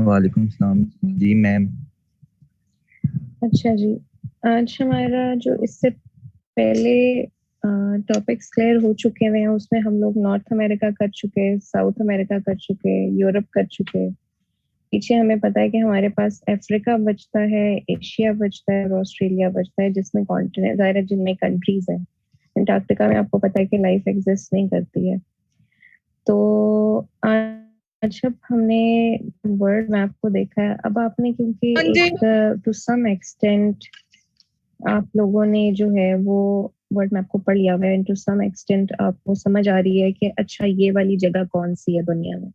वालेकुम सलाम जी मैम। अच्छा जी, आज हमारा जो इससे पहले टॉपिक्स क्लियर हो चुके हैं उसमें हम लोग नॉर्थ अमेरिका कर चुके, साउथ अमेरिका कर चुके, यूरोप कर चुके। पीछे हमें पता है कि हमारे पास अफ्रीका बचता है, एशिया बचता है और ऑस्ट्रेलिया बचता है, जिसमें कॉन्टिनेंट ज़ाहिर है, जिनमें कंट्रीज हैं। अंटार्कटिका में आपको पता है कि लाइफ एग्जिस्ट नहीं करती है। तो आज जब हमने वर्ल्ड मैप को देखा है, अब आपने क्योंकि एक टू सम एक्सटेंट आप लोगों ने जो है वो वर्ल्ड मैप को पढ़ लिया हुआ है, टू सम एक्सटेंट आपको समझ आ रही है कि अच्छा ये वाली जगह कौन सी है दुनिया में,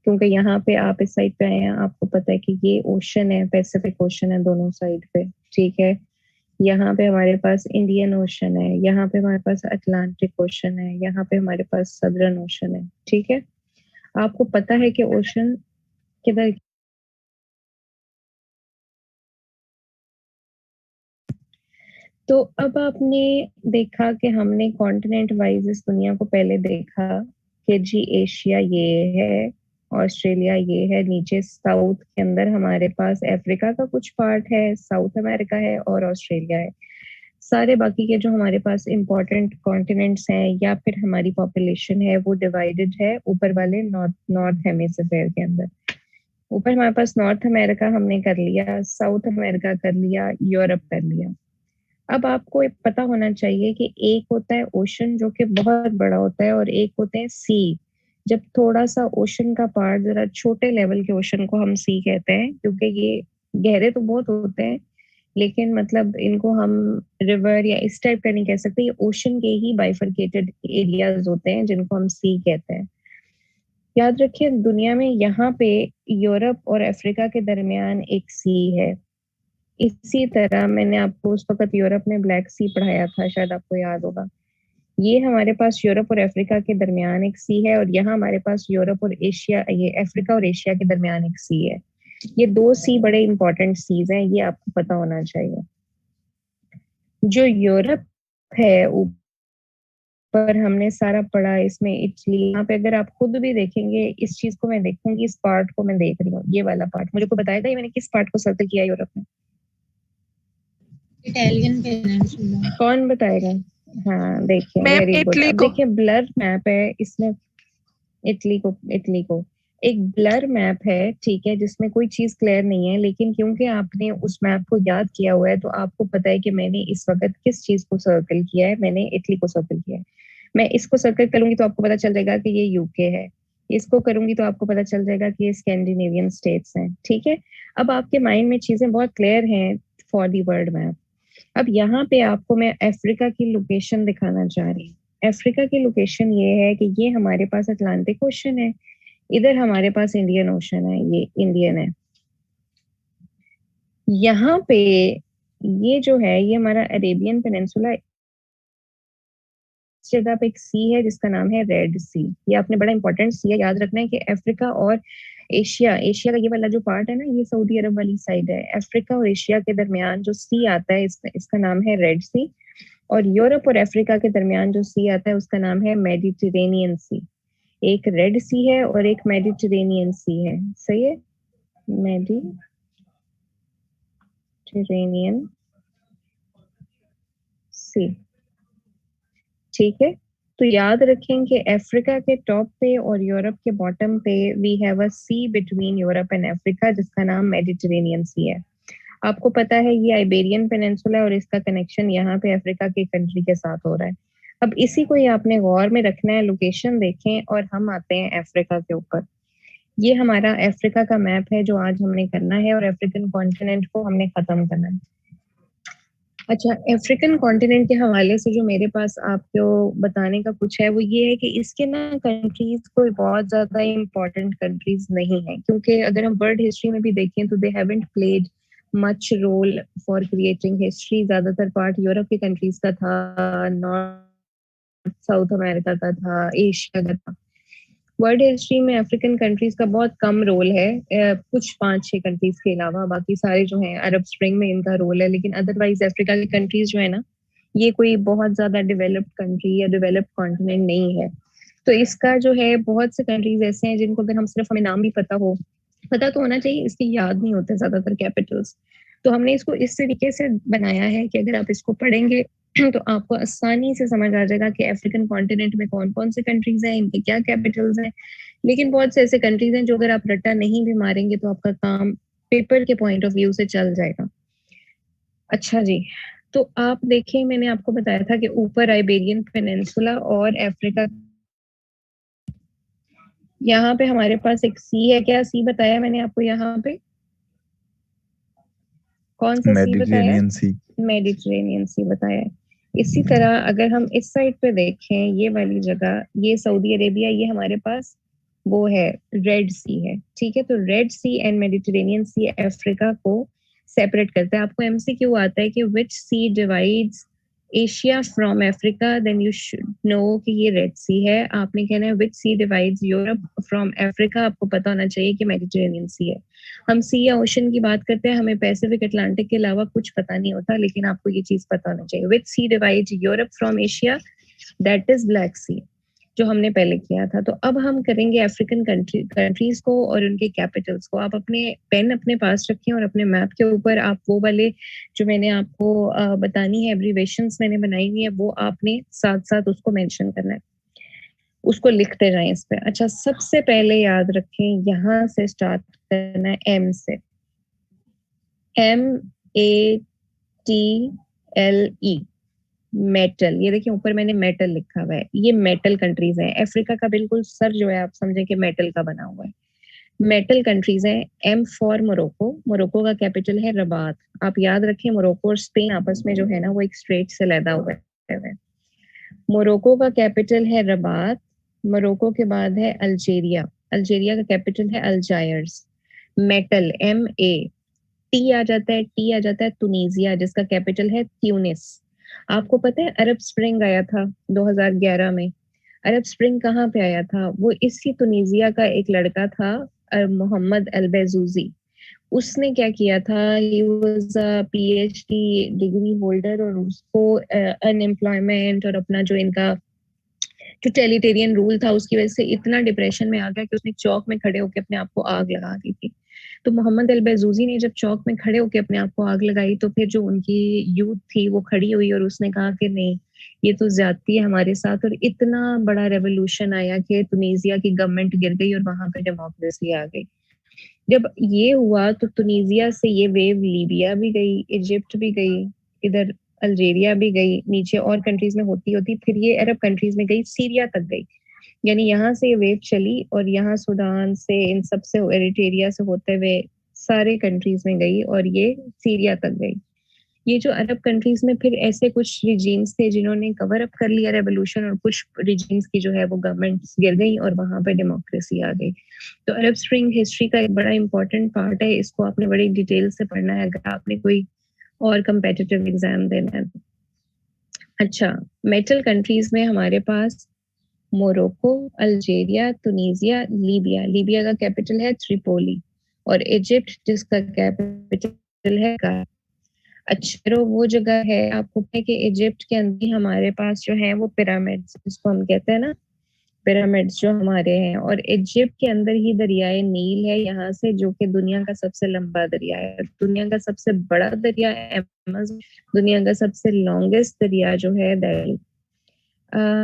क्योंकि यहाँ पे आप इस साइड पे आए हैं, आपको पता है कि ये ओशन है, पैसिफिक ओशन है दोनों साइड पे, ठीक है। यहाँ पे हमारे पास इंडियन ओशन है, यहाँ पे हमारे पास अटलांटिक ओशन है, यहाँ पे हमारे पास सदर्न ओशन है, ठीक है। आपको पता है कि ओशन किधर। तो अब आपने देखा कि हमने कॉन्टिनेंट वाइज इस दुनिया को पहले देखा कि जी एशिया ये है, ऑस्ट्रेलिया ये है, नीचे साउथ के अंदर हमारे पास अफ्रीका का कुछ पार्ट है, साउथ अमेरिका है और ऑस्ट्रेलिया है। सारे बाकी के जो हमारे पास इंपॉर्टेंट कॉन्टिनेंट्स हैं या फिर हमारी पॉपुलेशन है वो डिवाइडेड है ऊपर वाले नॉर्थ हेमिस्फीयर के अंदर। ऊपर हमारे पास नॉर्थ अमेरिका हमने कर लिया, साउथ अमेरिका कर लिया, यूरोप कर लिया। अब आपको पता होना चाहिए कि एक होता है ओशन जो कि बहुत बड़ा होता है और एक होते हैं सी। जब थोड़ा सा ओशन का पार्ट, जरा छोटे लेवल के ओशन को हम सी कहते हैं, क्योंकि ये गहरे तो बहुत होते हैं लेकिन मतलब इनको हम रिवर या इस टाइप का नहीं कह सकते, ये ओशन के ही बाइफरकेटेड एरियाज होते हैं जिनको हम सी कहते हैं। याद रखिए दुनिया में यहाँ पे यूरोप और अफ्रीका के दरमियान एक सी है। इसी तरह मैंने आपको उस वक्त यूरोप में ब्लैक सी पढ़ाया था, शायद आपको याद होगा। ये हमारे पास यूरोप और अफ्रीका के दरमियान एक सी है और यहाँ हमारे पास यूरोप और एशिया, ये अफ्रीका और एशिया के दरमियान एक सी है। ये दो सी बड़े इंपॉर्टेंट सीज हैं, ये आपको पता होना चाहिए। जो यूरोप है ऊपर हमने सारा पढ़ा, इसमें इटली, यहाँ पे अगर आप खुद भी देखेंगे इस चीज को, मैं देखूंगी इस पार्ट को, मैं देख रही हूँ ये वाला पार्ट, मुझे को बताएगा ये मैंने किस पार्ट को सर्कल किया यूरोप में? Italian peninsula. कौन बताएगा? हाँ देखिए, वेरी गुड। अब देखिए ब्लर मैप है इसमें, इटली को एक ब्लर मैप है, ठीक है, जिसमें कोई चीज क्लियर नहीं है, लेकिन क्योंकि आपने उस मैप को याद किया हुआ है तो आपको पता है कि मैंने इस वक्त किस चीज को सर्कल किया है, मैंने इटली को सर्कल किया है। मैं इसको सर्कल करूंगी तो आपको पता चल जाएगा कि ये यूके है, इसको करूंगी तो आपको पता चल जाएगा कि ये स्कैंडिनेवियन स्टेट्स हैं, ठीक है। अब आपके माइंड में चीजें बहुत क्लियर हैं फॉर दी वर्ल्ड मैप। अब यहाँ पे आपको मैं अफ्रीका की लोकेशन दिखाना चाह रही हूँ। अफ्रीका की लोकेशन ये है कि ये हमारे पास अटलांटिक ओशन है, इधर हमारे पास इंडियन ओशन है, ये इंडियन है। यहाँ पे ये जो है ये हमारा अरेबियन पेनिनसुला, इस जगह पे एक सी है जिसका नाम है रेड सी। ये आपने बड़ा इंपॉर्टेंट सी है, याद रखना है कि अफ्रीका और एशिया, एशिया का ये वाला जो पार्ट है ना, ये सऊदी अरब वाली साइड है। अफ्रीका और एशिया के दरमियान जो सी आता है इसका नाम है रेड सी, और यूरोप और अफ्रीका के दरमियान जो सी आता है उसका नाम है मेडिटेरेनियन सी। एक रेड सी है और एक मेडिटेरेनियन सी है, सही है, मेडिटेरेनियन सी, ठीक है। तो याद रखें कि अफ्रीका के टॉप पे और यूरोप के बॉटम पे we have a sea between Europe and Africa जिसका नाम मेडिटेरेनियन सी है। आपको पता है ये आइबेरियन पेनिनसुला और इसका कनेक्शन यहाँ पे अफ्रीका के कंट्री के साथ हो रहा है। अब इसी को ही आपने गौर में रखना है, लोकेशन देखें, और हम आते हैं अफ्रीका के ऊपर। ये हमारा अफ्रीका का मैप है जो आज हमने करना है और अफ्रीकन कॉन्टिनेंट को हमने खत्म करना है। अच्छा, अफ्रीकन कॉन्टिनेंट के हवाले से जो मेरे पास आपको बताने का कुछ है वो ये है कि इसके ना कंट्रीज कोई बहुत ज्यादा इम्पोर्टेंट कंट्रीज नहीं है, क्योंकि अगर हम वर्ल्ड हिस्ट्री में भी देखें तो they haven't played much role for creating history. ज्यादातर पार्ट यूरोप के कंट्रीज का था, नॉर्थ साउथ अमेरिका का था, एशिया का था। वर्ल्ड हिस्ट्री में अफ्रीकन कंट्रीज का बहुत कम रोल है, कुछ 5-6 कंट्रीज के अलावा बाकी सारे जो हैं, अरब स्प्रिंग में इनका रोल है, लेकिन अदरवाइज अफ्रीका की कंट्रीज जो है ना, ये कोई बहुत ज्यादा डेवलप्ड कंट्री या डेवलप्ड कॉन्टिनेंट नहीं है। तो इसका जो है बहुत से कंट्रीज ऐसे हैं जिनको अगर हम सिर्फ हमें नाम भी पता हो पता तो होना चाहिए, इसकी याद नहीं होते ज्यादातर कैपिटल्स। तो हमने इसको इस तरीके से बनाया है कि अगर आप इसको पढ़ेंगे तो आपको आसानी से समझ आ जाएगा कि अफ्रीकन कॉन्टिनेंट में कौन कौन से कंट्रीज हैं, इनके क्या कैपिटल्स हैं। लेकिन बहुत से ऐसे कंट्रीज हैं जो अगर आप रट्टा नहीं भी मारेंगे तो आपका काम पेपर के पॉइंट ऑफ व्यू से चल जाएगा। अच्छा जी, तो आप देखिए मैंने आपको बताया था कि ऊपर आइबेरियन पेनिनसुला और अफ्रीका, यहाँ पे हमारे पास एक सी है। क्या सी बताया मैंने आपको? यहाँ पे कौन सा सी बताया? मेडिटेरेनियन सी। मेडिटेरेनियन सी बताया है। इसी तरह अगर हम इस साइड पे देखें, ये वाली जगह, ये सऊदी अरेबिया, ये हमारे पास वो है रेड सी है। ठीक है, तो red sea and Mediterranean sea Africa को सेपरेट करता है। आपको एमसीक्यू आता है कि which sea divides Asia from Africa, then you should know कि ये रेड सी है। आपने कहना है which sea divides Europe from Africa, आपको पता होना चाहिए कि मेडिटेरेनियन सी है। हम सी या ओशन की बात करते हैं, हमें पैसिफिक अटलांटिक के अलावा कुछ पता नहीं होता, लेकिन आपको ये चीज पता होना चाहिए। Which sea divides Europe from Asia, that is black sea, जो हमने पहले किया था। तो अब हम करेंगे अफ्रीकन कंट्रीज को और उनके कैपिटल्स को। आप अपने पेन अपने पास रखें और अपने मैप के ऊपर आप वो वाले जो मैंने आपको बतानी है, एब्रीवेशंस मैंने बनाई हुई है, वो आपने साथ साथ उसको मेंशन करना है, उसको लिखते जाएं इस पे। अच्छा, सबसे पहले याद रखें, यहाँ से स्टार्ट करना है एम से। METL, metal. ये देखिए ऊपर मैंने मेटल लिखा हुआ है, ये मेटल कंट्रीज हैं। अफ्रीका का बिल्कुल सर जो है आप समझे कि मेटल का बना हुआ है। मेटल कंट्रीज हैं। एम फॉर मोरक्को, मोरक्को का कैपिटल है रबात। आप याद रखें मोरक्को और स्पेन आपस में जो है ना वो एक स्ट्रेट से लदा हुआ है। मोरक्को का कैपिटल है रबात। मोरक्को के बाद है अल्जीरिया, अल्जीरिया का कैपिटल है अल्जायर्स। मेटल टी आ जाता है, टी आ जाता है तुनीजिया, जिसका कैपिटल है ट्यूनिस। आपको पता है अरब स्प्रिंग आया था 2011 में। अरब स्प्रिंग कहाँ पे आया था? वो इसी तुनीजिया का एक लड़का था, मोहम्मद अल-बेजूजी। उसने क्या किया था, he was a PhD degree holder, और उसको अनएम्प्लॉयमेंट और अपना जो इनका टोटलिटेरियन रूल था उसकी वजह से इतना डिप्रेशन में आ गया कि उसने चौक में खड़े होकर अपने आप को आग लगा दी थी। तो मोहम्मद अल बेजूजी ने जब चौक में खड़े होकर अपने आप को आग लगाई, तो फिर जो उनकी यूथ थी वो खड़ी हुई और उसने कहा कि नहीं, ये तो ज्यादती है हमारे साथ। और इतना बड़ा रेवोल्यूशन आया कि तुनीजिया की गवर्नमेंट गिर गई और वहां पे डेमोक्रेसी आ गई। जब ये हुआ तो तुनीजिया से ये वेव लीबिया भी गई, इजिप्ट भी गई, इधर अल्जीरिया भी गई, नीचे और कंट्रीज में होती होती फिर ये अरब कंट्रीज में गई, सीरिया तक गई। यानी यहाँ से ये वेव चली और यहाँ सूडान से, इन सब से, एरिट्रिया से होते हुए सारे कंट्रीज में गई और ये सीरिया तक गई। ये जो अरब कंट्रीज में फिर ऐसे कुछ रिजीम्स थे जिन्होंने कवर अप कर लिया रेवोल्यूशन, और कुछ रिजीम्स की जो है वो गवर्नमेंट गिर गई और वहां पे डेमोक्रेसी आ गई। तो अरब स्प्रिंग हिस्ट्री का एक बड़ा इंपॉर्टेंट पार्ट है, इसको आपने बड़ी डिटेल से पढ़ना है अगर आपने कोई और कंपेटिटिव एग्जाम देना है। अच्छा, मेटल कंट्रीज में हमारे पास Morocco, Algeria, Tunisia, Libya. Libya का कैपिटल है त्रिपोली, और इजिप्ट जिसका कैपिटल है कायरो। अच्छा, तो वो जगह है, आपको पता है कि इजिप्ट के अंदर हमारे पास जो है वो पिरामिड्स, जिसको हम कहते हैं ना, पिरामिड्स जो हमारे हैं। और इजिप्ट के अंदर ही दरियाए नील है यहाँ से, जो कि दुनिया का सबसे लंबा दरिया है। दुनिया का सबसे बड़ा दरिया है अमेज़न, दुनिया का सबसे लॉन्गेस्ट दरिया जो है दैट।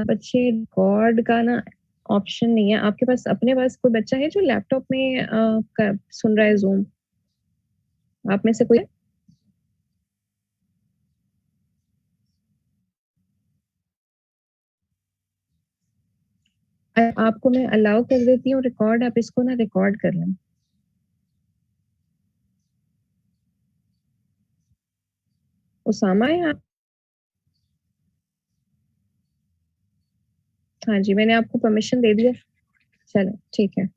बच्चे रिकॉर्ड का ना ऑप्शन नहीं है आपके पास। अपने पास कोई बच्चा है जो लैपटॉप में सुन रहा है जूम? आप में से कोई है? आपको मैं अलाउ कर देती हूँ रिकॉर्ड, आप इसको ना रिकॉर्ड कर लें। उसामा है आप? हाँ जी, मैंने आपको परमिशन दे दिया। चलो ठीक है।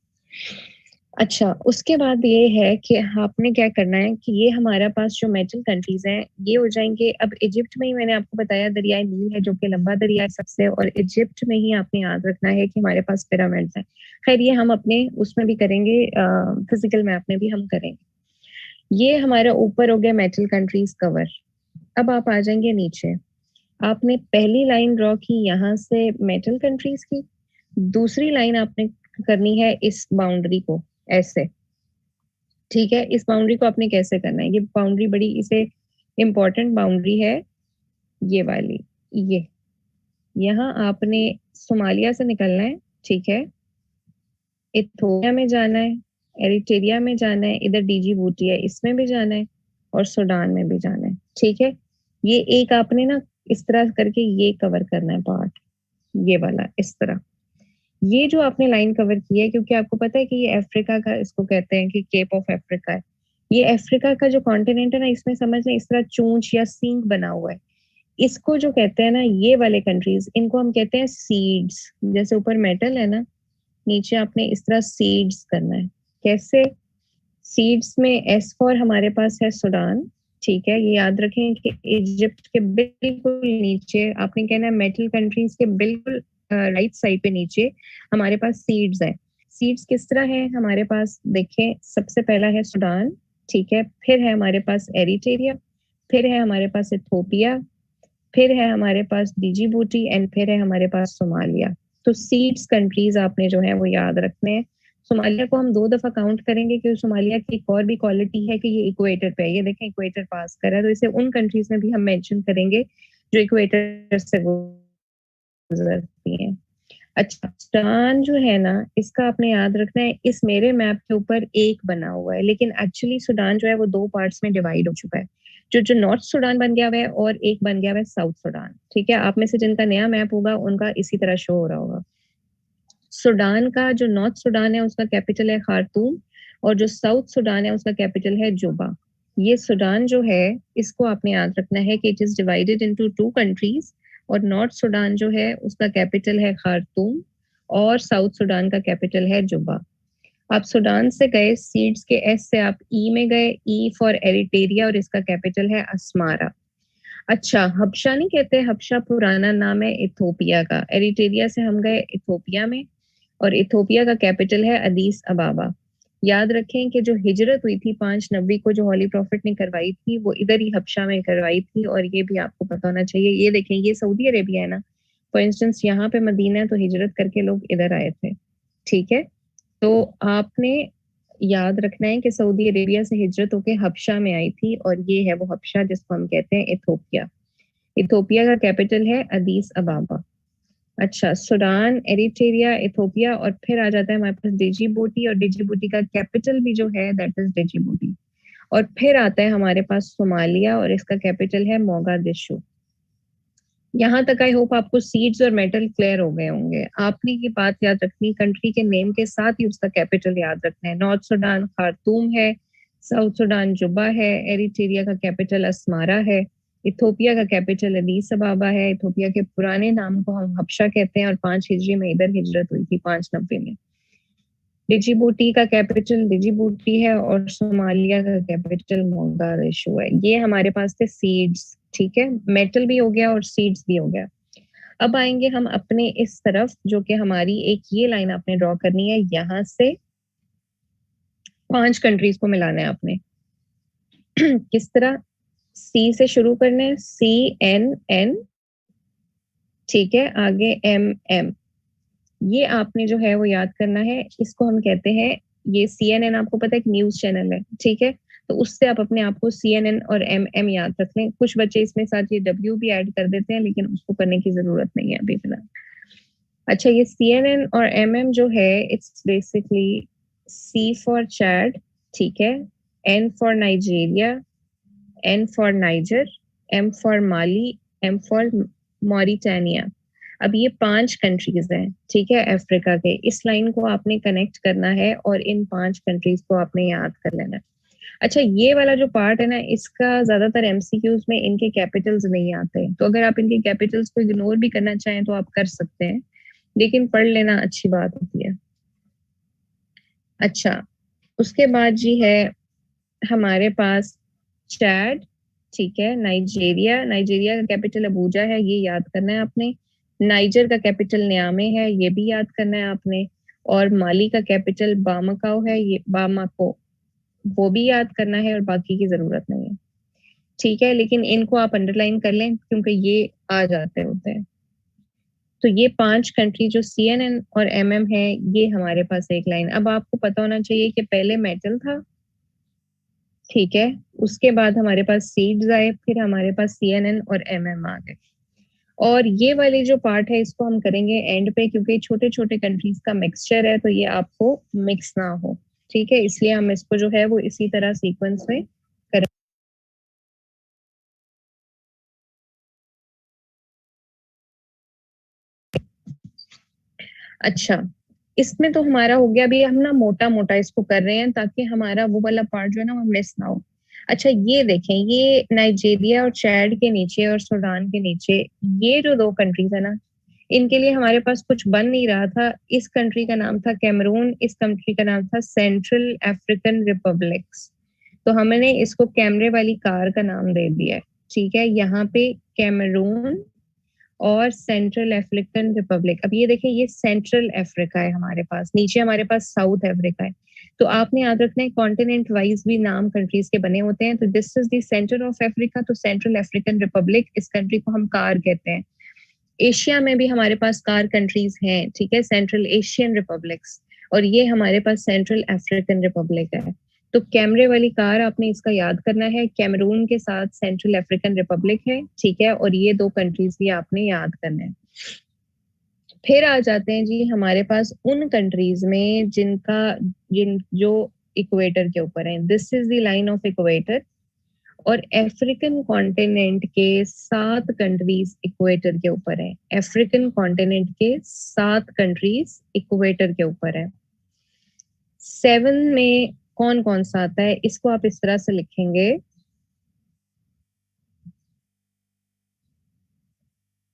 अच्छा, उसके बाद ये है कि आपने क्या करना है कि ये हमारा पास जो मेटल कंट्रीज हैं ये हो जाएंगे। अब इजिप्ट में ही मैंने आपको बताया दरियाए नील है जो कि लंबा दरिया है सबसे, और इजिप्ट में ही आपने याद रखना है कि हमारे पास पिरामिड्स हैं। खैर ये हम अपने उसमें भी करेंगे, फिजिकल मैप में भी हम करेंगे। ये हमारा ऊपर हो गया मेटल कंट्रीज कवर। अब आप आ जाएंगे नीचे। आपने पहली लाइन ड्रॉ की यहाँ से मेटल कंट्रीज की, दूसरी लाइन आपने करनी है इस बाउंड्री को ऐसे, ठीक है, इस बाउंड्री को आपने कैसे करना है, ये बाउंड्री बड़ी इसे इम्पोर्टेंट बाउंड्री है, ये वाली, ये यहाँ आपने सोमालिया से निकलना है, ठीक है, इथोपिया में जाना है, एरिट्रिया में जाना है, इधर डिजिबूटी है इसमें भी जाना है, और सूडान में भी जाना है, ठीक है। ये एक आपने ना इस तरह करके ये कवर करना है पार्ट, ये वाला इस तरह। ये जो आपने लाइन कवर की है, क्योंकि आपको पता है कि ये अफ्रीका का, इसको कहते हैं कि केप ऑफ अफ्रीका है, ये अफ्रीका का जो कॉन्टिनेंट है ना, इसमें समझ लें इस तरह चूंच या सींग बना हुआ है। इसको जो कहते हैं ना, ये वाले कंट्रीज, इनको हम कहते हैं सीड्स। जैसे ऊपर मेटल है ना, नीचे आपने इस तरह सीड्स करना है। कैसे? सीड्स में एस फॉर हमारे पास है सूडान, ठीक है, ये याद रखें कि इजिप्ट के बिल्कुल नीचे आपने कहना है मेटल कंट्रीज के बिल्कुल राइट साइड पे नीचे हमारे पास सीड्स है। सीड्स किस तरह है हमारे पास, देखें, सबसे पहला है सूडान, ठीक है, फिर है हमारे पास एरिट्रिया, फिर है हमारे पास इथोपिया, फिर है हमारे पास डिजिबूटी, एंड फिर है हमारे पास सोमालिया। तो सीड्स कंट्रीज आपने जो है वो याद रखने हैं। सोमालिया को हम 2 दफा काउंट करेंगे, क्योंकि सोमालिया की एक और भी क्वालिटी है कि ये इक्वेटर पे है, ये देखें इक्वेटर पास कर रहा है, तो इसे उन कंट्रीज में भी हम मेंशन करेंगे जो इक्वेटर से गुजरती हैं। अच्छा, सूडान जो है ना, इसका आपने याद रखना है, इस मेरे मैप के ऊपर एक बना हुआ है, लेकिन एक्चुअली सूडान जो है वो 2 पार्ट्स में डिवाइड हो चुका है। जो जो नॉर्थ सूडान बन गया हुआ है और एक बन गया हुआ है साउथ सूडान, ठीक है। आप में से जिनका नया मैप होगा उनका इसी तरह शो हो रहा होगा। सूडान का जो नॉर्थ सूडान है उसका कैपिटल है खार्तूम, और जो साउथ सूडान है उसका कैपिटल है जुबा। ये सूडान जो है, इसको आपने याद रखना है कि it is divided into 2 countries, और नॉर्थ सूडान जो है उसका कैपिटल है खार्तूम, और साउथ सूडान का कैपिटल है जुबा। आप सूडान से गए, सीड्स के एस से आप ई में गए, ई फॉर एरिटेरिया, और इसका कैपिटल है अस्मारा। अच्छा, हबशा नहीं कहते, हबशा पुराना नाम है इथोपिया का। एरिटेरिया से हम गए इथोपिया में, और इथोपिया का कैपिटल है अदीस अबाबा। याद रखें कि जो हिजरत हुई थी 5 नबी को, जो हॉली प्रॉफिट ने करवाई थी, वो इधर ही हबशा में करवाई थी, और ये भी आपको पता होना चाहिए। ये देखें, ये सऊदी अरेबिया है ना, फॉर इंस्टेंस यहाँ पे मदीना है, तो हिजरत करके लोग इधर आए थे, ठीक है। तो आपने याद रखना है कि सऊदी अरेबिया से हिजरत होके हबशा में आई थी, और ये है वो हबशा जिसको हम कहते हैं इथोपिया। इथोपिया का कैपिटल है अदीस अबाबा। अच्छा, सूडान, एरिट्रिया, इथोपिया, और फिर आ जाता है हमारे पास डिजिबूटी, और डिजिबूटी का कैपिटल भी जो है दैट इज डिजिबूटी। और फिर आता है हमारे पास सोमालिया, और इसका कैपिटल है मोगादिशु। यहाँ तक आई होप आपको सीड्स और मेटल क्लियर हो गए होंगे। आपने ये बात याद रखनी, कंट्री के नेम के साथ ही उसका कैपिटल याद रखना है। नॉर्थ सूडान खार्तूम है, साउथ सूडान जुबा है, एरिट्रिया का कैपिटल अस्मारा है, इथोपिया का कैपिटल अदीस अबाबा है। इथोपिया के पुराने नाम को हम हबशा कहते हैं, और 5 हिजरी में इधर हिजरत हुई थी 590 में। डिजिबूटी का कैपिटल डिजिबूटी है, और सोमालिया का कैपिटल मोगादिशु है। ये हमारे पास थे सीड्स, ठीक है, मेटल भी हो गया और सीड्स भी हो गया। अब आएंगे हम अपने इस तरफ, जो कि हमारी एक ये लाइन आपने ड्रॉ करनी है, यहां से 5 कंट्रीज को मिलाना है आपने। किस तरह? सी से शुरू करना है, CNN, ठीक है, आगे MM। ये आपने जो है वो याद करना है, इसको हम कहते हैं, ये CNN आपको पता है एक न्यूज चैनल है, ठीक है, तो उससे आप अपने आप को CNN और MM याद रख लें। कुछ बच्चे इसमें साथ ये W भी ऐड कर देते हैं, लेकिन उसको करने की जरूरत नहीं है अभी फिलहाल। अच्छा, ये CNN और MM जो है, it's basically C for Chad, ठीक है, N for Nigeria, N for niger, M for Mali, M for Mauritania. अब ये 5 कंट्रीज हैं, ठीक है, अफ्रीका के। इस लाइन को आपने कनेक्ट करना है, और इन 5 कंट्रीज को आपने याद कर लेना है। अच्छा, ये वाला जो पार्ट है ना, इसका ज्यादातर एमसीक्यूज में इनके कैपिटल्स नहीं आते, तो अगर आप इनके कैपिटल्स को इग्नोर भी करना चाहें तो आप कर सकते हैं, लेकिन पढ़ लेना अच्छी बात होती है। अच्छा, उसके बाद जी है हमारे पास चैड, ठीक है, नाइजीरिया, नाइजीरिया का कैपिटल अबूजा है, ये याद करना है आपने। नाइजर का कैपिटल नियामे है, ये भी याद करना है आपने। और माली का कैपिटल बामाकाओ है, ये बामाको, वो भी याद करना है, और बाकी की जरूरत नहीं है, ठीक है। लेकिन इनको आप अंडरलाइन कर लें, क्योंकि ये आ जाते होते हैं। तो ये 5 कंट्री जो CNN और MM है, ये हमारे पास एक लाइन। अब आपको पता होना चाहिए कि पहले मेटल था, ठीक है, उसके बाद हमारे पास सीड्स आए, फिर हमारे पास CNN और MM आ गए। और ये वाली जो पार्ट है इसको हम करेंगे एंड पे, क्योंकि छोटे छोटे कंट्रीज का मिक्सचर है, तो ये आपको मिक्स ना हो। ठीक है, इसलिए हम इसको जो है वो इसी तरह सीक्वेंस में करें। अच्छा, इसमें तो हमारा हो गया, अभी हम ना मोटा मोटा इसको कर रहे हैं ताकि हमारा वो वाला पार्ट जो है ना वो मिस ना हो। अच्छा, ये देखें, ये नाइजीरिया और चैड के नीचे और सूडान के नीचे ये जो दो कंट्रीज है ना, इनके लिए हमारे पास कुछ बन नहीं रहा था। इस कंट्री का नाम था कैमरून, इस कंट्री का नाम था सेंट्रल अफ्रीकन रिपब्लिक्स। तो हमने इसको कैमरे वाली कार का नाम दे दिया है। ठीक है, यहाँ पे कैमरून और सेंट्रल अफ्रीकन रिपब्लिक। अब ये देखिए, ये सेंट्रल अफ्रीका है हमारे पास, नीचे हमारे पास साउथ अफ्रीका है। तो आपने याद रखना है कॉन्टिनेंट वाइज भी नाम कंट्रीज के बने होते हैं। तो this is the centre of Africa, तो सेंट्रल अफ्रीकन रिपब्लिक, इस कंट्री को हम कार कहते हैं। एशिया में भी हमारे पास कार कंट्रीज हैं, ठीक है, सेंट्रल एशियन रिपब्लिक्स, और ये हमारे पास सेंट्रल अफ्रीकन रिपब्लिक है। तो कैमरे वाली कार आपने इसका याद करना है, कैमरून के साथ सेंट्रल अफ्रीकन रिपब्लिक है, ठीक है, और ये दो कंट्रीज भी आपने याद करना है। फिर आ जाते हैं जी हमारे पास उन कंट्रीज में जिन जो इक्वेटर के ऊपर है। This is the line of equator, और अफ्रीकन कॉन्टिनेंट के 7 कंट्रीज इक्वेटर के ऊपर है। अफ्रीकन कॉन्टिनेंट के 7 कंट्रीज इक्वेटर के ऊपर है। 7 में कौन कौन सा आता है, इसको आप इस तरह से लिखेंगे,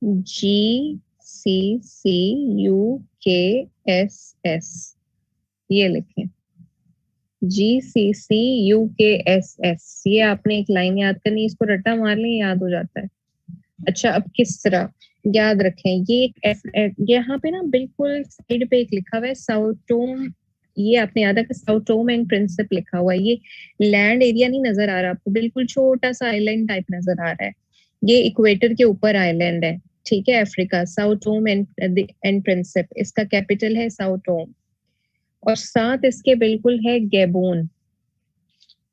GCCUKSS, ये लिखें, GCCUKSS। ये आपने एक लाइन याद करनी, इसको रट्टा मार लें, याद हो जाता है। अच्छा, अब किस तरह याद रखें, ये यहाँ पे ना बिल्कुल साइड पे एक लिखा हुआ है साउथ टोम, ये आपने याद रखा, साउथ टोम एंड प्रिंसिप लिखा हुआ है। ये लैंड एरिया नहीं नजर आ रहा आपको, बिल्कुल छोटा सा आइलैंड टाइप नजर आ रहा है। ये इक्वेटर के ऊपर आइलैंड है, ठीक है, Africa, Sao Tome and Principe, इसका कैपिटल है साउथ टोम, और साथ इसके बिल्कुल है गैबोन।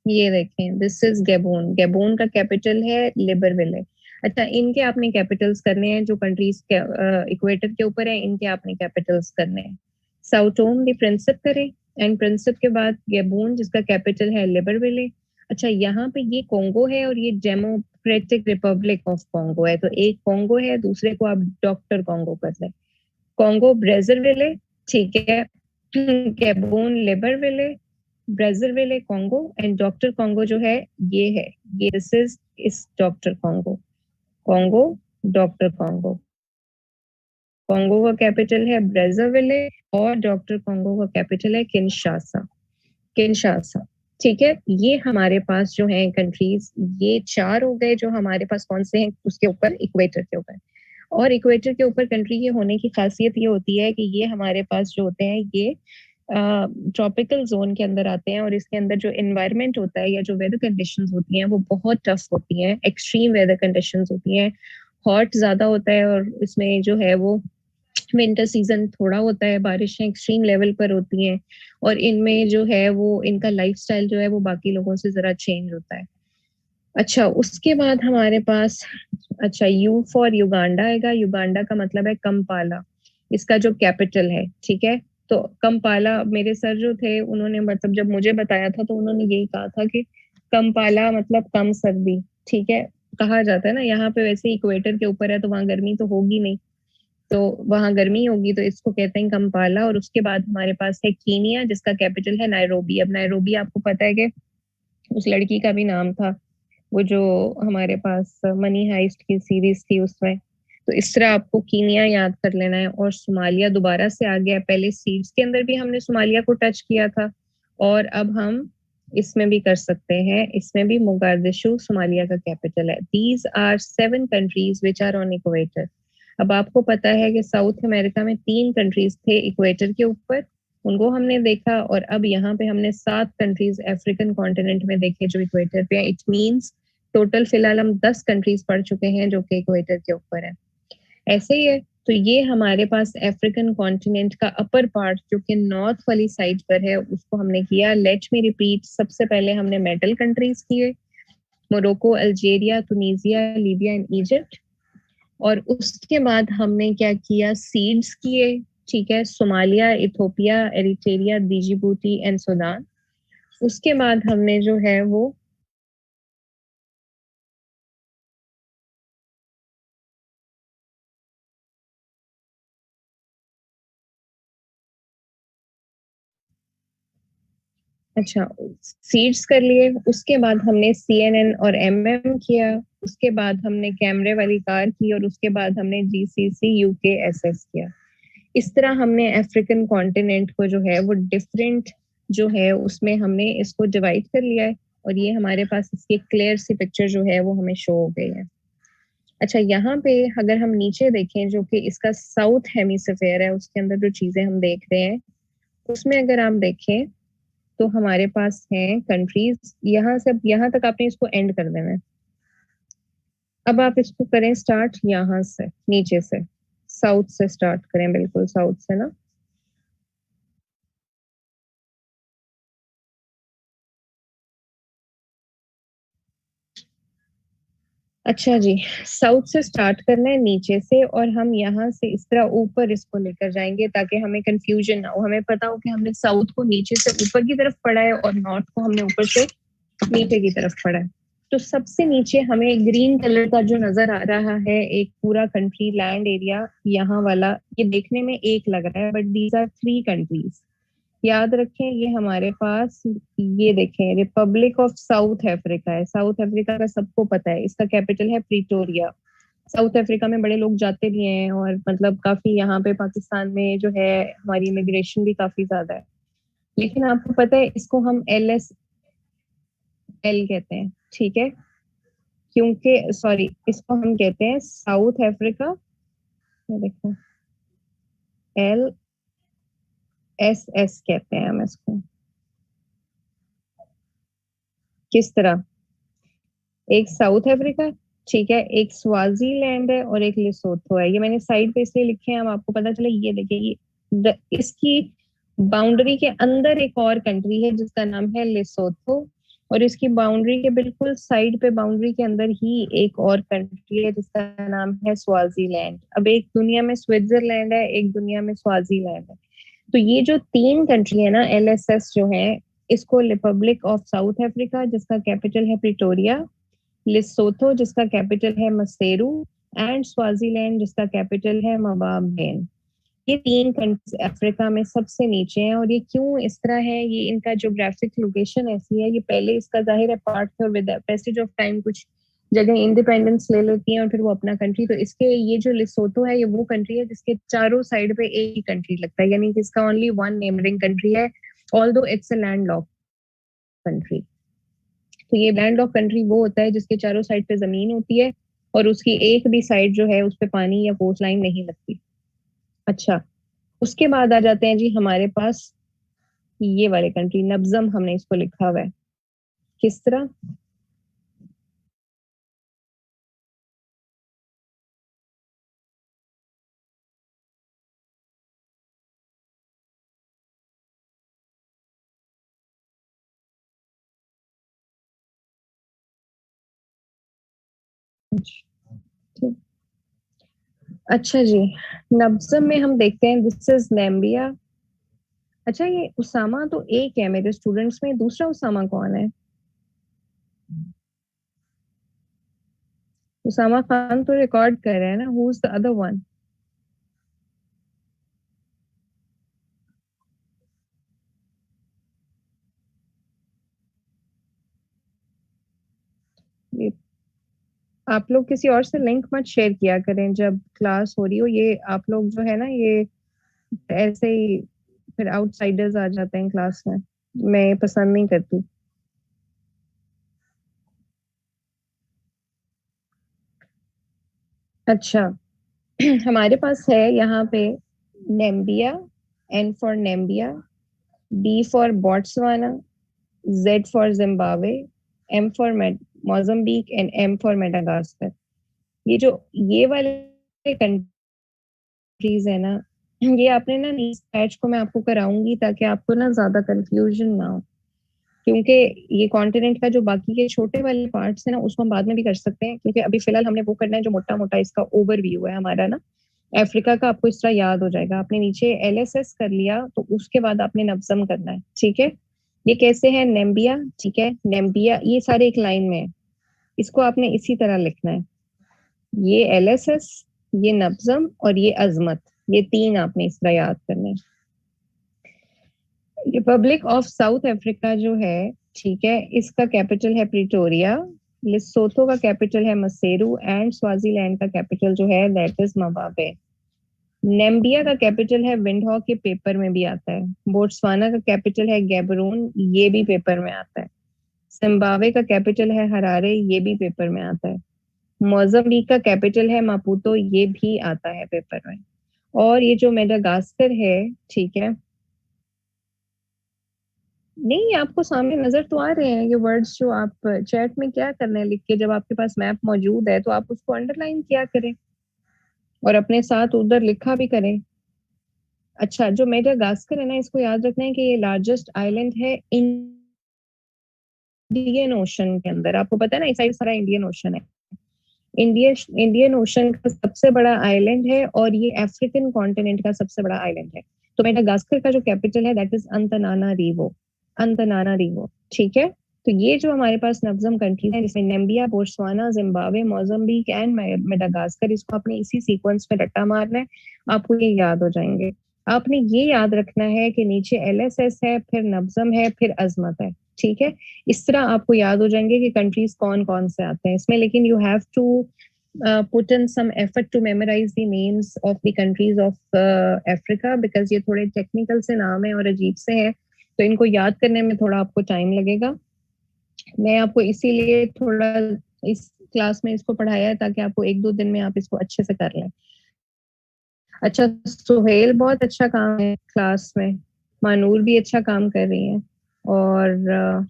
ये देखें, दिस इज गैबोन, गैबोन का कैपिटल है लिबरविले। अच्छा, इनके आपने कैपिटल्स करने हैं, जो कंट्रीज इक्वेटर के ऊपर है इनके आपने कैपिटल्स करने हैं। साउटोम दी प्रिंसिप करें, एंड प्रिंसिप के बाद गैबोन जिसका कैपिटल है लिबरविले। अच्छा, यहाँ पे ये कॉन्गो है और ये डेमोक्रेटिक रिपब्लिक ऑफ कॉन्गो है, तो एक कॉन्गो है, दूसरे को आप डॉक्टर कॉन्गो कर लें, कॉन्गो ब्रेजरविले, ठीक है, Gabon Libreville, Brazzaville Congo, and doctor Congo जो है ये है, ये this is doctor Congo, Congo, doctor Congo. Congo का कैपिटल है ब्राजीलविले और डॉक्टर कॉन्गो का कैपिटल है किनशासा, किनशासा। ठीक है, ये हमारे पास जो है कंट्रीज, ये 4 हो गए जो हमारे पास कौन से हैं उसके ऊपर, इक्वेटर के ऊपर। और इक्वेटर के ऊपर कंट्री ये होने की खासियत ये होती है कि ये हमारे पास जो होते हैं ये ट्रॉपिकल जोन के अंदर आते हैं, और इसके अंदर जो एनवायरनमेंट होता है या जो वेदर कंडीशंस होती हैं वो बहुत टफ होती हैं, एक्सट्रीम वेदर कंडीशंस होती हैं, हॉट ज्यादा होता है, और इसमें जो है वो विंटर सीजन थोड़ा होता है, बारिशें एक्सट्रीम लेवल पर होती हैं, और इनमें जो है वो इनका लाइफस्टाइल जो है वो बाकी लोगों से जरा चेंज होता है। अच्छा, उसके बाद हमारे पास, अच्छा, यू फॉर युगांडा आएगा, युगांडा का मतलब है कंपाला, इसका जो कैपिटल है, ठीक है। तो कंपाला, मेरे सर जो थे उन्होंने मतलब जब मुझे बताया था तो उन्होंने यही कहा था कि कंपाला मतलब कम सर्दी, ठीक है, कहा जाता है ना, यहाँ पे वैसे इक्वेटर के ऊपर है तो वहां गर्मी तो होगी नहीं, तो वहां गर्मी होगी, तो इसको कहते हैं कंपाला। और उसके बाद हमारे पास है कीनिया जिसका कैपिटल है नायरोबी। अब नायरोबी आपको पता है कि उस लड़की का भी नाम था, वो जो हमारे पास मनी हाइस्ट की सीरीज थी उसमें। तो इस तरह आपको कीनिया याद कर लेना है। और सोमालिया दोबारा से आ गया, पहले सीड्स के अंदर भी हमने सोमालिया को टच किया था, और अब हम इसमें भी कर सकते हैं, इसमें भी मोगादिशु सोमालिया का कैपिटल है। These are 7 countries which are on equator. अब आपको पता है कि साउथ अमेरिका में 3 कंट्रीज थे इक्वेटर के ऊपर, उनको हमने देखा, और अब यहाँ पे हमने 7 कंट्रीज अफ्रीकन कॉन्टिनेंट में देखे जो इक्वेटर पे है। इट मीन्स टोटल फिलहाल हम 10 कंट्रीज पढ़ चुके हैं जो कि इक्वेटर के ऊपर है। ऐसे ही है, तो ये हमारे पास अफ्रीकन कॉन्टिनेंट का अपर पार्ट जो कि नॉर्थ वाली साइड पर है उसको हमने किया। लेट मी रिपीट, सबसे पहले हमने मेटल कंट्रीज किए, Morocco, Algeria, Tunisia, Libya and Egypt. और उसके बाद हमने क्या किया, सीड्स किए, ठीक है, Somalia, Ethiopia, Eritrea, Djibouti and Sudan. उसके बाद हमने जो है वो अच्छा सीड्स कर लिए। उसके बाद हमने CNN और MM किया। उसके बाद हमने कैमरे वाली कार की और उसके बाद हमने GCC UKSS किया। इस तरह हमने अफ्रीकन कॉन्टिनेंट को जो है वो डिफरेंट जो है उसमें हमने इसको डिवाइड कर लिया है। और ये हमारे पास इसकी क्लियर सी पिक्चर जो है वो हमें शो हो गई है। अच्छा, यहाँ पे अगर हम नीचे देखें जो कि इसका साउथ हेमिस्फेयर है, उसके अंदर जो चीजें हम देख रहे हैं उसमें अगर आप देखें तो हमारे पास हैं कंट्रीज। यहाँ से यहाँ तक आपने इसको एंड कर देना है। अब आप इसको करें स्टार्ट यहाँ से नीचे से, साउथ से स्टार्ट करें, बिल्कुल साउथ से ना। अच्छा जी, साउथ से स्टार्ट करना है नीचे से, और हम यहाँ से इस तरह ऊपर इसको लेकर जाएंगे ताकि हमें कंफ्यूजन ना हो। हमें पता हो कि हमने साउथ को नीचे से ऊपर की तरफ पढ़ा है और नॉर्थ को हमने ऊपर से नीचे की तरफ पढ़ा है। तो सबसे नीचे हमें ग्रीन कलर का जो नजर आ रहा है एक पूरा कंट्री लैंड एरिया, यहाँ वाला, ये देखने में एक लग रहा है बट दीज आर 3 कंट्रीज। याद रखें ये हमारे पास, ये देखें, रिपब्लिक ऑफ साउथ अफ्रीका है। साउथ अफ्रीका का सबको पता है, इसका कैपिटल है प्रिटोरिया। साउथ अफ्रीका में बड़े लोग जाते भी हैं और मतलब काफी यहाँ पे पाकिस्तान में जो है हमारी इमिग्रेशन भी काफी ज्यादा है। लेकिन आपको पता है इसको हम LSL कहते हैं, ठीक है, क्योंकि सॉरी इसको हम कहते हैं साउथ अफ्रीका, ये देखो LSS कहते हैं हम इसको। किस तरह, एक साउथ अफ्रीका, ठीक है, एक स्वाजीलैंड है और एक लिसोथो है। ये मैंने साइड पे इसलिए लिखे हैं, हम आपको पता चले। ये देखिए ये इसकी बाउंड्री के अंदर एक और कंट्री है जिसका नाम है लिसोथो, और इसकी बाउंड्री के बिल्कुल साइड पे बाउंड्री के अंदर ही एक और कंट्री है जिसका नाम है स्वाजीलैंड। अब एक दुनिया में स्विट्जरलैंड है, एक दुनिया में स्वाजीलैंड है। तो ये जो 3 कंट्री है ना LSS जो है, इसको रिपब्लिक ऑफ साउथ अफ्रीका जिसका कैपिटल है प्रिटोरिया, लिसोथो जिसका कैपिटल है मसेरू, एंड स्वाजीलैंड जिसका कैपिटल है मबाबेन। ये 3 कंट्रीज अफ्रीका में सबसे नीचे हैं। और ये क्यों इस तरह है, ये इनका जोग्राफिक लोकेशन ऐसी है। ये पहले इसका जाहिर है पार्ट थे और विद पैसेज ऑफ टाइम कुछ जगह इंडिपेंडेंस ले लेती हैं और फिर वो अपना कंट्री। तो इसके ये जो लिसोथो है ये वो कंट्री है जिसके चारों साइड पे एक ही कंट्री लगता है, यानी कि इसका ओनली वन नेबरिंग कंट्री है, although it's a land lock country. तो ये लैंड लॉक कंट्री वो होता है जिसके चारों साइड पे जमीन होती है और उसकी एक भी साइड जो है उस पे पानी या कोस्ट लाइन नहीं लगती। अच्छा, उसके बाद आ जाते हैं जी हमारे पास ये वाले कंट्री, नब्जम हमने इसको लिखा हुआ है। किस तरह, अच्छा जी, नब्जम में हम देखते हैं दिस इज नाम्बिया। अच्छा, ये उसामा तो एक है मेरे स्टूडेंट्स में, दूसरा उसामा कौन है? उसामा खान तो रिकॉर्ड कर रहे हैं ना, who is the other one? आप लोग किसी और से लिंक मत शेयर किया करें जब क्लास हो रही हो। ये आप लोग जो है ना, ये ऐसे ही फिर आउटसाइडर्स आ जाते हैं क्लास में, मैं पसंद नहीं करती। अच्छा, हमारे पास है यहाँ पे Namibia, N for Namibia, B for Botswana, Z for Zimbabwe, M for Mozambique and M for Madagascar. ये जो ये वाले कंट्रीज है ना, ये आपने ना पैच को मैं आपको कराऊंगी ताकि आपको ना ज्यादा कंफ्यूजन ना हो, क्योंकि ये कॉन्टिनेंट का जो बाकी के छोटे वाले पार्ट्स है ना उसको हम बाद में भी कर सकते हैं, क्योंकि अभी फिलहाल हमने वो करना है जो मोटा मोटा इसका ओवरव्यू है हमारा ना अफ्रीका का। आपको इस तरह याद हो जाएगा, आपने नीचे एलएसएस कर लिया तो उसके बाद आपने नब्जम करना है, ठीक है। ये कैसे है, नेम्बिया, ठीक है, नेम्बिया ये सारे एक लाइन में है, इसको आपने इसी तरह लिखना है, ये एलएसएस, ये नब्जम और ये अजमत, ये तीन आपने इस तरह याद करने। रिपब्लिक ऑफ साउथ अफ्रीका जो है, ठीक है, इसका कैपिटल है प्रिटोरिया, लिसोथो का कैपिटल है मसेरू एंड स्वाजीलैंड का कैपिटल जो है दैट इज मबाबे। नेम्बिया का कैपिटल है विंडहॉक, के पेपर में भी आता है। बोट्सवाना का कैपिटल है गैबरून, ये भी पेपर में आता है। जिम्बाब्वे का कैपिटल है हरारे, ये भी पेपर में आता है। मोजाम्बिक का कैपिटल है मापुतो, ये भी आता है पेपर में। और ये जो मेडागास्कर है, ठीक है, नहीं आपको सामने नजर तो आ रहे हैं ये वर्ड्स, जो आप चैट में क्या करना है लिख के, जब आपके पास मैप मौजूद है तो आप उसको अंडरलाइन किया करें और अपने साथ उधर लिखा भी करें। अच्छा, जो मेडागास्कर है ना, इसको याद रखना है कि ये लार्जेस्ट आइलैंड है इंडियन ओशन के अंदर। आपको पता है ना इस साइड सारा इंडियन ओशन है। इंडियन ओशन का सबसे बड़ा आइलैंड है और ये अफ्रीकन कॉन्टिनेंट का सबसे बड़ा आइलैंड है। तो मेडागास्कर का जो कैपिटल है दैट इज अंतनानारिवो, अंतनानारिवो, ठीक है। तो ये जो हमारे पास नब्जम कंट्रीज है जिसमें Namibia, Botswana, Zimbabwe, Mozambique and Madagascar, इसको आपने इसी सीक्वेंस में रट्टा मारना है, आपको ये याद हो जाएंगे। आपने ये याद रखना है कि नीचे एलएसएस है, फिर नब्जम है, फिर अजमत है, ठीक है। इस तरह आपको याद हो जाएंगे कि कंट्रीज कौन कौन से आते हैं इसमें, लेकिन you have to put in some effort to memorize the names of the countries of Africa, because ये थोड़े टेक्निकल से नाम है और अजीब से हैं, तो इनको याद करने में थोड़ा आपको टाइम लगेगा। मैं आपको इसीलिए थोड़ा इस क्लास में इसको पढ़ाया है ताकि आपको एक दो दिन में आप इसको अच्छे से कर लें। अच्छा, सुहेल बहुत अच्छा काम है क्लास में, मानूर भी अच्छा काम कर रही है, और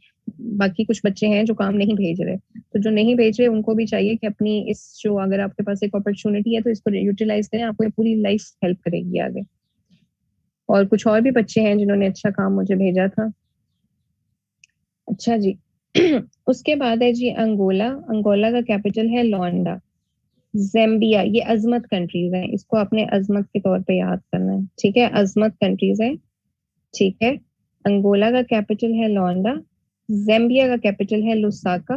बाकी कुछ बच्चे हैं जो काम नहीं भेज रहे, तो जो नहीं भेज रहे उनको भी चाहिए कि अपनी इस जो अगर आपके पास एक अपॉर्चुनिटी है तो इसको यूटिलाइज करें, आपको ये पूरी लाइफ हेल्प करेगी आगे। और कुछ और भी बच्चे हैं जिन्होंने अच्छा काम मुझे भेजा था। अच्छा जी उसके बाद है जी अंगोला, अंगोला का कैपिटल है लौंडा। ज़ैम्बिया, ये अजमत कंट्रीज हैं, इसको आपने अजमत के तौर पे याद करना है, ठीक है, अजमत कंट्रीज हैं, ठीक है। अंगोला का कैपिटल है लौंडा, ज़ैम्बिया का कैपिटल है लुसाका,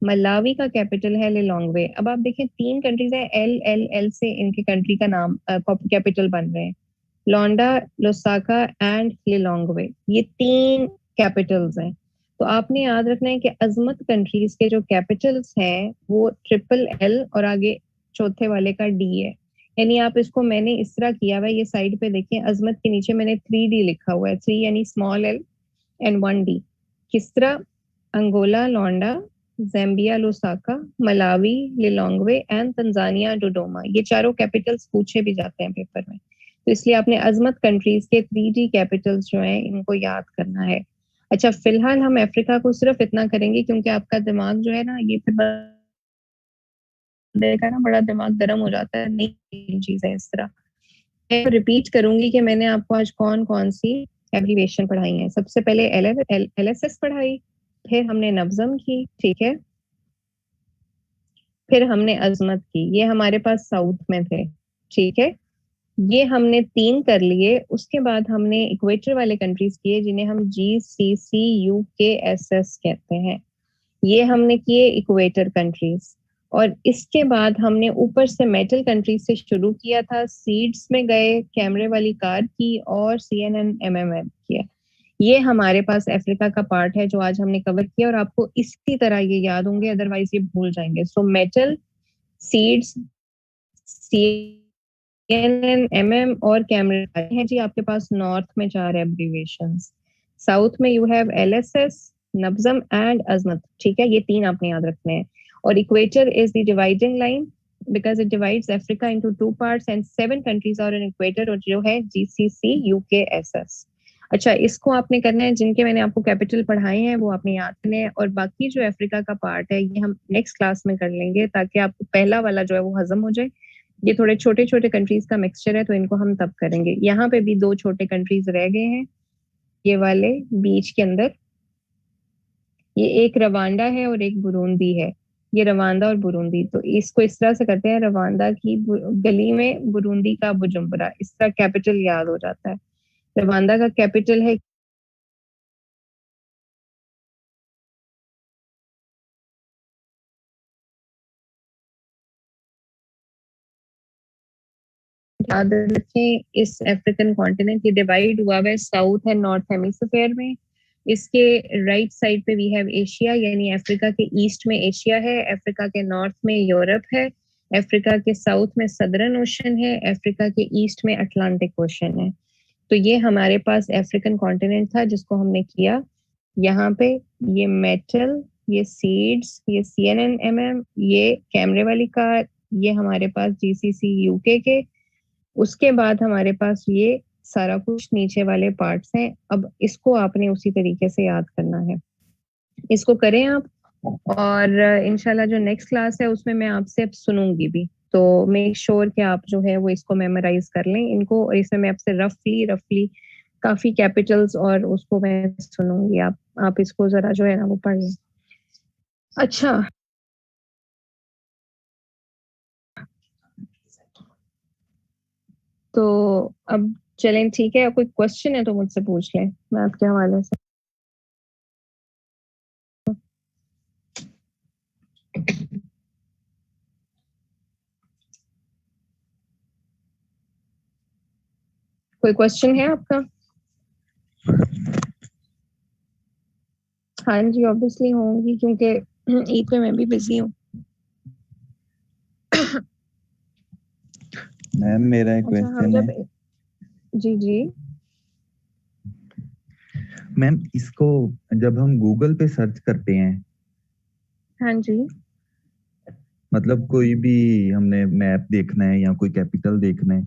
मलावी का कैपिटल है लिलोंग्वे। अब आप देखें तीन कंट्रीज हैं, एल एल एल से इनके कंट्री का नाम कैपिटल बन रहे हैं, लौंडा, लुसाका एंड लिलोंग्वे, ये तीन कैपिटल्स हैं। तो आपने याद रखना है कि अजमत कंट्रीज के जो कैपिटल्स हैं वो ट्रिपल एल और आगे चौथे वाले का डी है। यानी आप इसको, मैंने इस तरह किया हुआ है, ये साइड पे देखें, अजमत के नीचे मैंने 3D लिखा हुआ है, 3 यानी स्मॉल एल एंड 1D। किस तरह, Angola Luanda, Zambia Lusaka, Malawi Lilongwe and Tanzania Dodoma, ये चारों कैपिटल्स पूछे भी जाते हैं पेपर में, तो इसलिए आपने अजमत कंट्रीज के 3D कैपिटल्स जो हैं इनको याद करना है। अच्छा, फिलहाल हम अफ्रीका को सिर्फ इतना करेंगे क्योंकि आपका दिमाग जो है ना, ये फिर का ना बड़ा दिमाग गर्म हो जाता है, नई चीजें इस तरह। मैं रिपीट करूंगी कि मैंने आपको आज कौन कौन सी एब्रीवेशन पढ़ाई है। सबसे पहले एलएसएस पढ़ाई, फिर हमने नब्जम की, ठीक है, फिर हमने अजमत की, ये हमारे पास साउथ में थे, ठीक है, ये हमने 3 कर लिए। उसके बाद हमने इक्वेटर वाले कंट्रीज किए जिन्हें हम GCC UKSS कहते हैं, ये हमने किए इक्वेटर कंट्रीज। और इसके बाद हमने ऊपर से मेटल कंट्रीज से शुरू किया था, सीड्स में गए, कैमरे वाली कार की और CNNMMM किया। ये हमारे पास अफ्रीका का पार्ट है जो आज हमने कवर किया, और आपको इसी तरह ये याद होंगे, अदरवाइज ये भूल जाएंगे। सो मेटल, सीड्स, CNNMM और कैमरे हैं जी आपके पास नॉर्थ में 4 एब्रीवेशंस। साउथ में यू हैव LSS, नब्जम एंड अजमत, ठीक है, ये 3 आपने याद रखने हैं। और equator is the dividing line because it divides Africa into 2 parts and 7 countries are in equator, और जो है GCC UKSS। अच्छा, इसको आपने करना है, जिनके मैंने आपको कैपिटल पढ़ाए हैं वो आपने याद करने हैं, और बाकी जो अफ्रीका का पार्ट है ये हम नेक्स्ट क्लास में कर लेंगे ताकि आपको पहला वाला जो है वो हजम हो जाए। ये थोड़े छोटे छोटे कंट्रीज का मिक्सचर है, तो इनको हम तब करेंगे। यहाँ पे भी 2 छोटे कंट्रीज रह गए हैं, ये वाले बीच के अंदर। ये एक रवांडा है और एक बुरुंदी है। ये रवांडा और बुरुंदी, तो इसको इस तरह से करते हैं, रवांडा की गली में बुरुंदी का बुजुम्बरा, इस तरह कैपिटल याद हो जाता है। रवांडा का कैपिटल है याद रखें, इस अफ्रीकन कॉन्टिनेंट ये डिवाइड हुआ है साउथ एंड नॉर्थ हेमिस्फीयर में। इसके राइट साइड पे वी हैव एशिया, यानी अफ्रीका के ईस्ट में एशिया है, अफ्रीका के नॉर्थ में यूरोप है, अफ्रीका के साउथ में सदर्न ओशन है, अफ्रीका के ईस्ट में अटलांटिक ओशन है। तो ये हमारे पास अफ्रीकन कॉन्टिनेंट था जिसको हमने किया। यहाँ पे ये मेटल, ये सीड्स, ये CNNMM, ये कैमरे वाली कार, ये हमारे पास GCC UK के। उसके बाद हमारे पास ये सारा कुछ नीचे वाले पार्ट्स हैं। अब इसको आपने उसी तरीके से याद करना है, इसको करें आप। और इंशाल्लाह जो नेक्स्ट क्लास है उसमें मैं आपसे अब सुनूंगी भी, तो मेक श्योर कि आप जो है वो इसको मेमोराइज कर लें इनको, और इसमें मैं आपसे रफली रफली काफी कैपिटल्स और उसको मैं सुनूंगी। आप इसको जरा जो है ना वो पढ़ लें। अच्छा, तो अब चलें, ठीक है, कोई क्वेश्चन है तो मुझसे पूछ लें, मैं आपके हवाले से। कोई क्वेश्चन है आपका? हाँ जी, ऑब्वियसली होंगी, क्योंकि ईद पे मैं भी बिजी हूँ। मैम मेरा एक अच्छा, हम क्वेश्चन जब है। जी जी मैम इसको जब हम गूगल पे सर्च करते हैं, हाँ जी मतलब कोई भी हमने मैप देखना है या कोई कैपिटल देखना है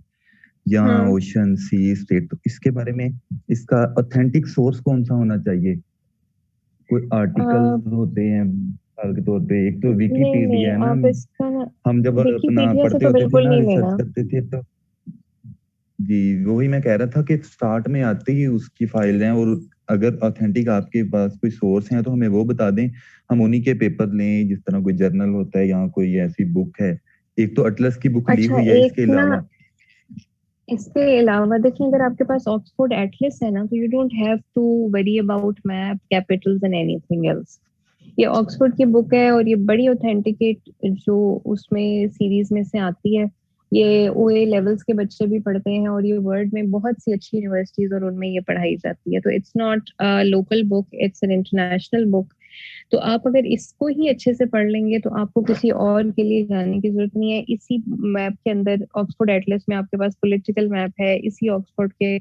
या हम्म ओशन सी स्टेट, तो इसके बारे में इसका ऑथेंटिक सोर्स कौन सा होना चाहिए? कोई आर्टिकल होते हैं मिसाल के तौर पे, एक तो नहीं विकिपीडिया नहीं, है ना। आप इसका ना हम जब अपना विकिपीडिया से पढ़ते तो होते थे बिल्कुल ना, नहीं रिसर्च लेना। करते थे, तो जी वही मैं कह रहा था कि स्टार्ट में आते ही उसकी फाइल है, और अगर ऑथेंटिक आपके पास कोई सोर्स है तो हमें वो बता दें, हम उन्हीं के पेपर लें, जिस तरह कोई जर्नल होता है या कोई ऐसी बुक है। एक तो अटलस की बुक ली अच्छा, हुई है, एक इसके ना, अलावा इसके अलावा देखिए, अगर आपके पास ऑक्सफोर्ड एटलस है ना, तो you don't have to worry about map, capitals and anything else. ये ऑक्सफोर्ड की बुक है और ये बड़ी ऑथेंटिकेट जो उसमें सीरीज में से आती है। ये OA लेवल्स के बच्चे भी पढ़ते हैं, और ये वर्ल्ड में बहुत सी अच्छी यूनिवर्सिटीज और उनमें ये पढ़ाई जाती है। तो it's not a local book, it's an international book. तो आप अगर इसको ही अच्छे से पढ़ लेंगे तो आपको किसी और के लिए जाने की जरूरत नहीं है। इसी मैप के अंदर ऑक्सफोर्ड एटलस में आपके पास पॉलिटिकल मैप है, इसी ऑक्सफोर्ड के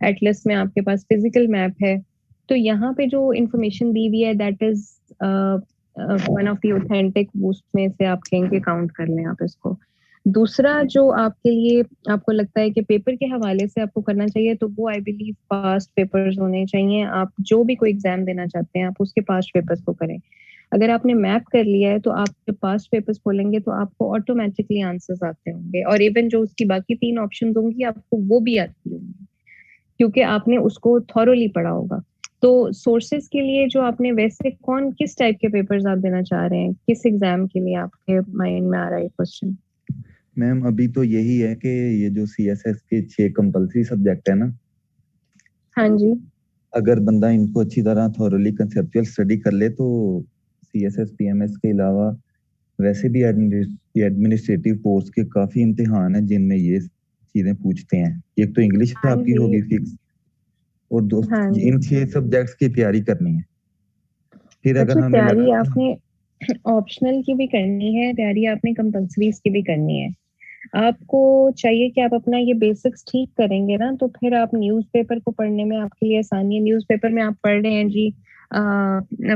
एटलस में आपके पास फिजिकल मैप है। तो यहाँ पे जो इंफॉर्मेशन दी हुई है that is one of the authentic, उसमें से आप कहेंगे के काउंट कर लें आप इसको। दूसरा जो आपके लिए आपको लगता है कि पेपर के हवाले से आपको करना चाहिए, तो वो आई बिलीव पास्ट पेपर्स होने चाहिए। आप जो भी कोई एग्जाम देना चाहते हैं आप उसके पास्ट पेपर्स को करें। अगर आपने मैप कर लिया है तो आप जब पास्ट पेपर्स खोलेंगे तो आपको ऑटोमेटिकली आंसर्स आते होंगे, और इवन जो उसकी बाकी 3 ऑप्शन होंगी आपको वो भी आती होंगी, क्योंकि आपने उसको थॉरोली पढ़ा होगा। तो सोर्सेज के लिए जो आपने, वैसे कौन किस टाइप के पेपर्स आप देना चाह रहे हैं, किस एग्जाम के लिए आपके माइंड में आ रहा है क्वेश्चन? मैम अभी तो यही है कि ये जो CSS के 6 कंपलसरी सब्जेक्ट है ना, हाँ जी। अगर बंदा इनको अच्छी तरह थॉरली कंसेप्चुअल स्टडी कर ले तो CSS PMS के अलावा वैसे भी एडमिनिस्ट्रेटिव पोस्ट के काफी इम्तिहान हैं जिनमें ये चीजें पूछते हैं। एक तो इंग्लिश हाँ आपकी जी। होगी फिक्स, और दोस्त हाँ जी। इन 6 सब्जेक्ट्स की तैयारी करनी है। फिर अगर अच्छा, हमें लगा तैयारी कि आपने ऑप्शनल की भी करनी है, तैयारी आपने कंपल्सरीज की भी करनी है। आपको चाहिए कि आप अपना ये बेसिक्स ठीक करेंगे ना, तो फिर आप न्यूज़पेपर को पढ़ने में आपके लिए आसानी है। न्यूज़पेपर में आप पढ़ रहे हैं जी,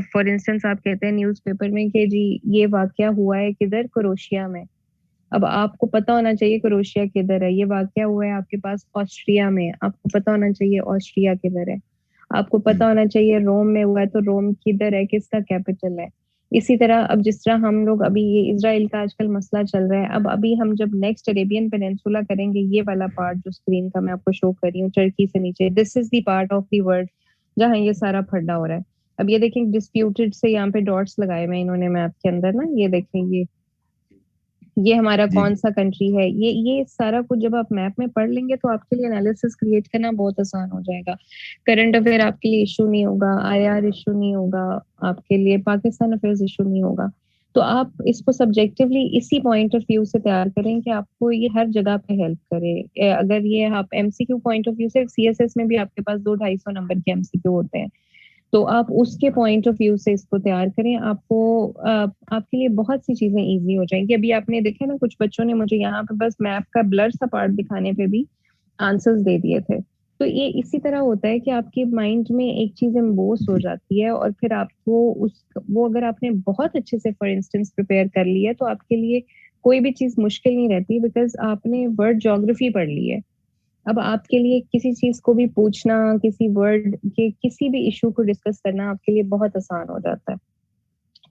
फॉर इंस्टेंस आप कहते हैं न्यूज़पेपर में कि जी ये वाकया हुआ है किधर, क्रोएशिया में। अब आपको पता होना चाहिए क्रोएशिया किधर है। ये वाकया हुआ है आपके पास ऑस्ट्रिया में, आपको पता होना चाहिए ऑस्ट्रिया किधर है। आपको पता होना चाहिए रोम में हुआ है, तो रोम किधर है, किसका कैपिटल है। इसी तरह अब जिस तरह हम लोग अभी ये इजराइल का आजकल मसला चल रहा है, अब अभी हम जब नेक्स्ट अरेबियन पेनिनसुला करेंगे, ये वाला पार्ट जो स्क्रीन का मैं आपको शो कर रही हूँ टर्की से नीचे, this is the part of the world जहाँ ये सारा फड्डा हो रहा है। अब ये देखें डिस्प्यूटेड से यहाँ पे डॉट्स लगाए हुए इन्होंने मैप के अंदर ना, ये देखें ये हमारा जी कौन सा कंट्री है, ये सारा कुछ जब आप मैप में पढ़ लेंगे तो आपके लिए एनालिसिस क्रिएट करना बहुत आसान हो जाएगा। करंट अफेयर आपके लिए इशू नहीं होगा, आईआर इशू नहीं होगा, आपके लिए पाकिस्तान अफेयर्स इशू नहीं होगा। तो आप इसको सब्जेक्टिवली इसी पॉइंट ऑफ व्यू से तैयार करें कि आपको ये हर जगह पे हेल्प करे। अगर ये आप एमसीक्यू पॉइंट ऑफ व्यू से, सीएसएस में भी आपके पास 200-250 नंबर के एमसीक्यू होते हैं, तो आप उसके पॉइंट ऑफ व्यू से इसको तैयार करें, आपको आपके लिए बहुत सी चीजें इजी हो जाएंगी। अभी आपने देखा ना, कुछ बच्चों ने मुझे यहाँ पे बस मैप का ब्लर सा पार्ट दिखाने पे भी आंसर्स दे दिए थे। तो ये इसी तरह होता है कि आपके माइंड में एक चीज एम्बोस हो जाती है और फिर आपको उस वो अगर आपने बहुत अच्छे से फॉर इंस्टेंस प्रिपेयर कर लिया है तो आपके लिए कोई भी चीज मुश्किल नहीं रहती, बिकॉज आपने वर्ड ज्योग्राफी पढ़ ली है। अब आपके लिए किसी चीज को भी पूछना, किसी वर्ड के किसी भी इशू को डिस्कस करना आपके लिए बहुत आसान हो जाता है।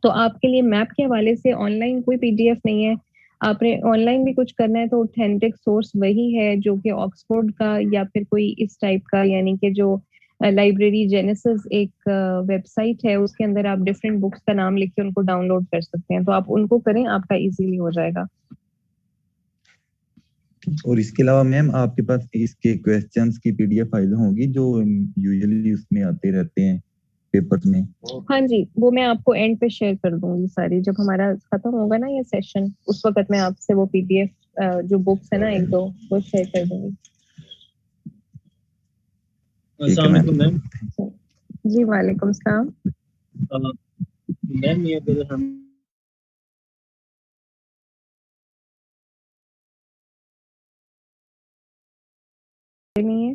तो आपके लिए मैप के हवाले से ऑनलाइन कोई पीडीएफ नहीं है, आपने ऑनलाइन भी कुछ करना है तो ऑथेंटिक सोर्स वही है जो कि ऑक्सफोर्ड का या फिर कोई इस टाइप का, यानी कि जो लाइब्रेरी जेनेसिस एक वेबसाइट है, उसके अंदर आप डिफरेंट बुक्स का नाम लिख के उनको डाउनलोड कर सकते हैं, तो आप उनको करें, आपका इजीली हो जाएगा। और इसके अलावा मैम आपके पास इसके क्वेश्चंस की पीडीएफ फाइल होगी जो यूजुअली उसमें आते रहते हैं पेपर में? हाँ जी, वो मैं आपको एंड पे शेयर कर दूंगी सारी, जब हमारा खत्म होगा ना ये सेशन, उस वक्त मैं आपसे वो पीडीएफ जो बुक्स है ना एक दो, वो शेयर कर दूंगी। अस्सलाम वालेकुम मैम। जी वालेकुम सलाम। मैम ये अगर हम नहीं है,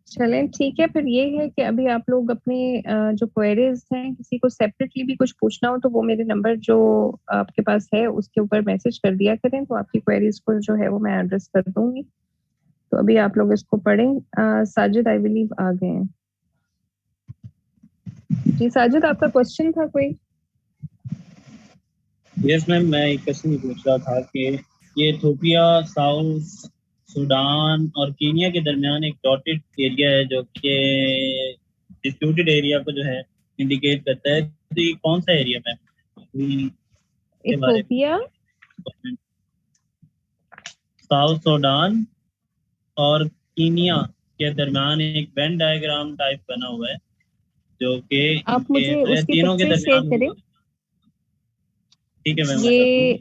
चलें ठीक है, फिर ये है कि अभी आप लोग अपने जो क्वेरीज हैं, किसी को सेपरेटली भी कुछ पूछना हो तो वो मेरे नंबर जो आपके पास है उसके ऊपर मैसेज कर दिया करें, तो आपकी क्वेरीज को जो है वो मैं एड्रेस कर दूंगी। तो अभी आप लोग इसको पढ़ें। साजिद आई बिलीव आ गए हैं। जी साजिद, आपका क्वेश्चन था कोई? यस मैम, मैं एक क्वेश्चन पूछ रहा था कि ये इथियोपिया, साउथ सूडान और कीनिया के दरमियान एक डॉटेड एरिया है जो कि डिस्प्यूटेड एरिया को जो है इंडिकेट करता है, तो ये कौन सा area ma'am? Ethiopia, south Sudan और कीनिया के दरमियान एक वेन डायग्राम टाइप बना हुआ है जो कि आप मुझे उसके तीनों के पिक्चर शेयर दरमियान। करें। ठीक है मैम, ये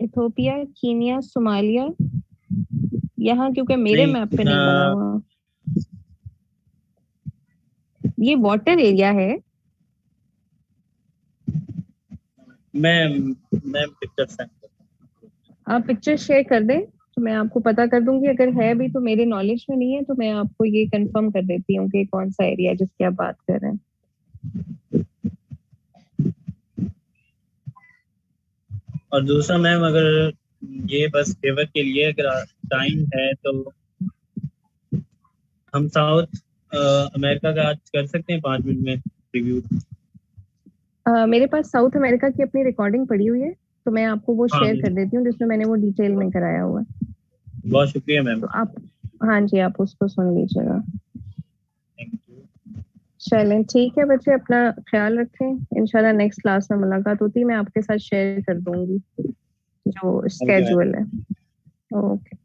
इथियोपिया, कीनिया, सोमालिया, यहाँ क्योंकि मेरे मैप पे नहीं बना हुआ, ये वाटर एरिया है। मैं पिक्चर सेंड कर, आप पिक्चर शेयर कर दें तो मैं आपको पता कर दूंगी, अगर है भी तो मेरे नॉलेज में नहीं है तो मैं आपको ये कंफर्म कर देती हूँ कि कौन सा एरिया जिसकी आप बात कर रहे हैं। और दूसरा मैम, अगर ये बस फेवर के लिए अगर टाइम है तो हम साउथ अमेरिका का आज कर सकते हैं 5 मिनट में रिव्यू। मेरे पास साउथ अमेरिका की अपनी रिकॉर्डिंग पड़ी हुई है, तो मैं आपको वो हाँ शेयर कर देती हूँ जिसमें मैंने वो डिटेल में कराया हुआ है। बहुत शुक्रिया मैम। तो आप, हाँ जी, आप उसको सुन लीजिएगा। Thank you. चलें ठीक है बच्चे, अपना ख्याल रखें, इंशाल्लाह नेक्स्ट क्लास में मुलाकात होती है, मैं आपके साथ शेयर कर दूंगी जो स्केड्यूल है। ओके।